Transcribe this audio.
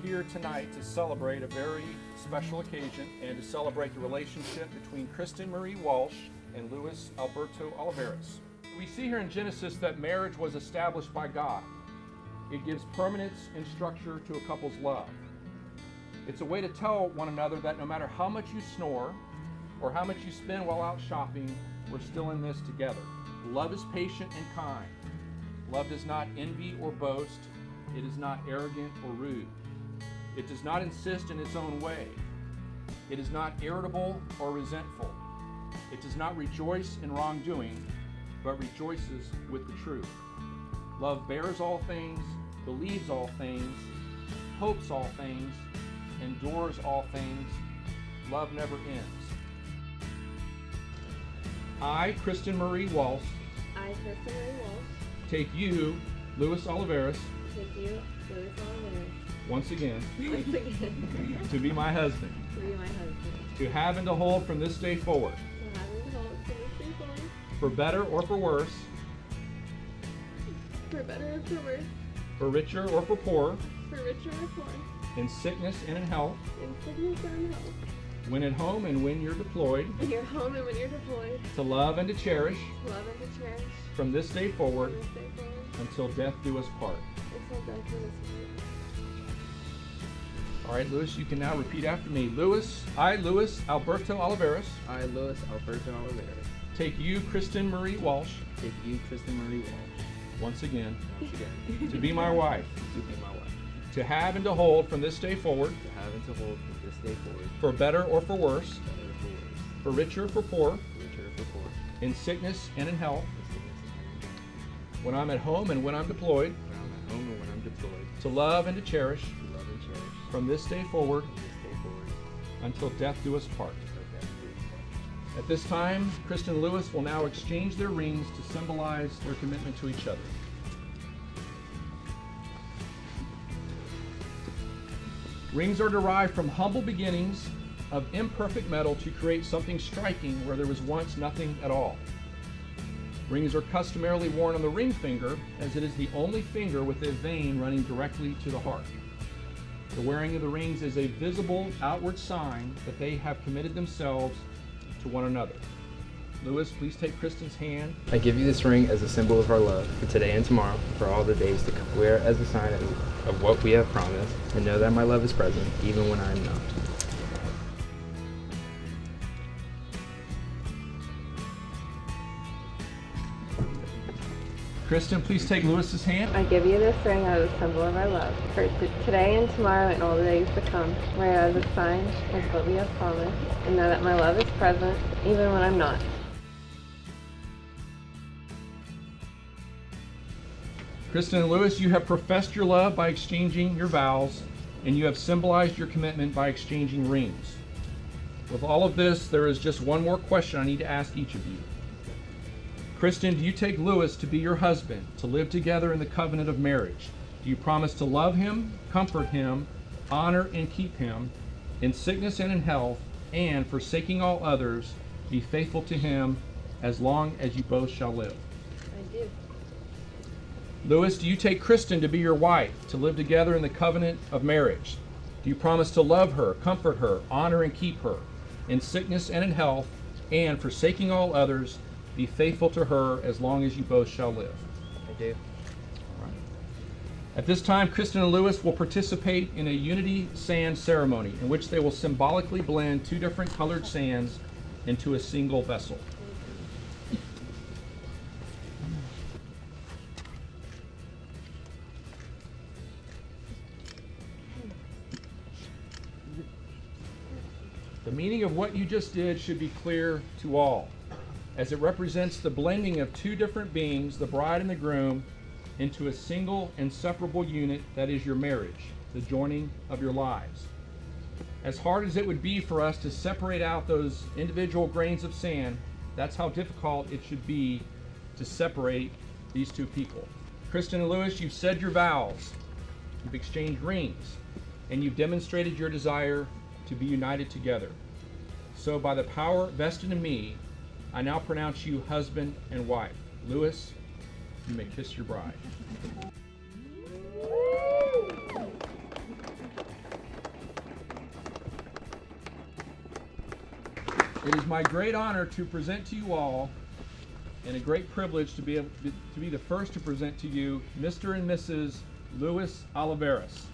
here tonight to celebrate a very special occasion and to celebrate the relationship between Kristen Marie Walsh and Luis Alberto Oliveras. We see here in Genesis that marriage was established by God. It gives permanence and structure to a couple's love. It's a way to tell one another that no matter how much you snore or how much you spend while out shopping, we're still in this together. Love is patient and kind. Love does not envy or boast. It is not arrogant or rude. It does not insist in its own way. It is not irritable or resentful. It does not rejoice in wrongdoing, but rejoices with the truth. Love bears all things, believes all things, hopes all things, endures all things. Love never ends. I, Kristen Marie Walsh, take you, Luis Oliveras, once again, to be my husband, to have and to hold from this day forward, for better or for worse, for richer or for poorer, in sickness and in health, when at home and when you're deployed, to love and to cherish, from this day forward, until death do us part. All right, Luis, you can now repeat after me. I, Luis Alberto Oliveras, take you, Kristen Marie Walsh, once again, to be my wife, to have and to hold from this day forward, for better or for worse, for richer or for poor, in sickness and in health, when I'm at home and when I'm deployed, to love and to cherish, from this day forward, until death do us part. At this time, Kristen and Luis will now exchange their rings to symbolize their commitment to each other. Rings are derived from humble beginnings of imperfect metal to create something striking where there was once nothing at all. Rings are customarily worn on the ring finger, as it is the only finger with a vein running directly to the heart. The wearing of the rings is a visible outward sign that they have committed themselves to one another. Luis, please take Kristen's hand. I give you this ring as a symbol of our love for today and tomorrow, for all the days to come. Wear it as a sign of what we have promised, and know that my love is present even when I am not. Kristen, please take Luis's hand. I give you this ring as a symbol of our love for today and tomorrow and all the days to come. Wear it as a sign of what we have promised, and know that my love is present even when I'm not. Kristen and Luis, you have professed your love by exchanging your vows, and you have symbolized your commitment by exchanging rings. With all of this, there is just one more question I need to ask each of you. Kristen, do you take Luis to be your husband, to live together in the covenant of marriage? Do you promise to love him, comfort him, honor and keep him, in sickness and in health, and, forsaking all others, be faithful to him as long as you both shall live? I do. Luis, do you take Kristen to be your wife, to live together in the covenant of marriage? Do you promise to love her, comfort her, honor and keep her, in sickness and in health, and, forsaking all others, be faithful to her as long as you both shall live? I do. All right. At this time, Kristen and Luis will participate in a unity sand ceremony in which they will symbolically blend two different colored sands into a single vessel. The meaning of what you just did should be clear to all, as it represents the blending of two different beings, the bride and the groom, into a single inseparable unit that is your marriage, the joining of your lives. As hard as it would be for us to separate out those individual grains of sand, that's how difficult it should be to separate these two people. Kristen and Luis, you've said your vows, you've exchanged rings, and you've demonstrated your desire to be united together. So by the power vested in me, I now pronounce you husband and wife. Luis, you may kiss your bride. It is my great honor to present to you all, and a great privilege to be the first to present to you Mr. and Mrs. Luis Oliveras.